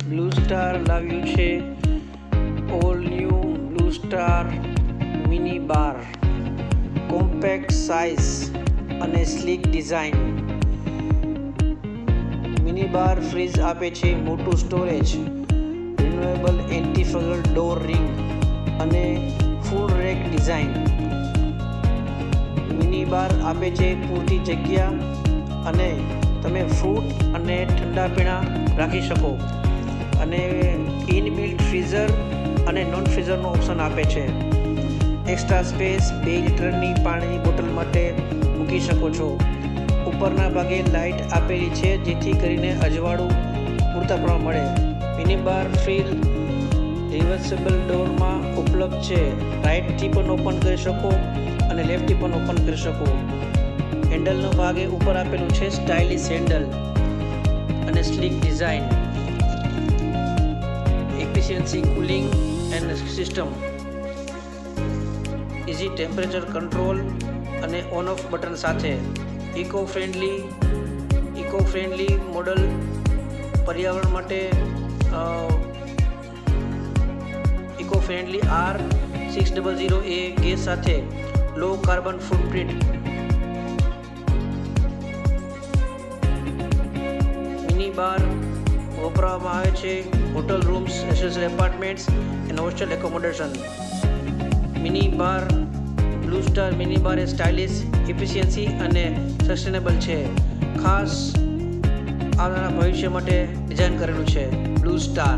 Blue Star લાવ્યું છે all new Blue Star mini bar, compact size અને sleek design. Mini bar fridge આપે છે મોટું storage, renewable antifungal door ring અને full rack design. Mini bar આપે છે પૂરતી જગ્યા અને તમે ફ્રૂટ અને ઠંડા પીણા રાખી શકો, અને ઇનબિલ્ટ ફ્રીઝર અને નોન ફ્રીઝરનો ઓપ્શન આપે છે. એક્સ્ટ્રા સ્પેસ 2 લીટરની પાણીની બોટલ માટે મૂકી શકો છો. ઉપરના ભાગે લાઇટ આપેલી છે જેથી કરીને અજવાળું પૂરતા પ્રમાણ મળે. મિની બાર ફ્રીલ રિવર્સેબલ ડોરમાં ઉપલબ્ધ છે. રાઇટથી પણ ઓપન કરી શકો અને લેફ્ટથી પણ ઓપન કરી શકો. હેન્ડલનો ભાગે ઉપર આપેલું છે સ્ટાઇલિશ હેન્ડલ અને sleek design. Efficiency cooling and system, easy temperature control અને ઓન ઓફ બટન સાથે. ઇકો ફ્રેન્ડલી મોડલ, પર્યાવરણ માટે ઇકો ફ્રેન્ડલી R600A ગેસ સાથે લો કાર્બન ફૂટપ્રિન્ટ. મિની બાર વપરાવામાં આવે છે hotel rooms, residential apartments and hostel accommodation. Mini bar blue Star mini bar A stylish, efficiency અને sustainable છે. ખાસ આવનારા ભવિષ્ય માટે ડિઝાઇન કરેલું છે બ્લુ સ્ટાર.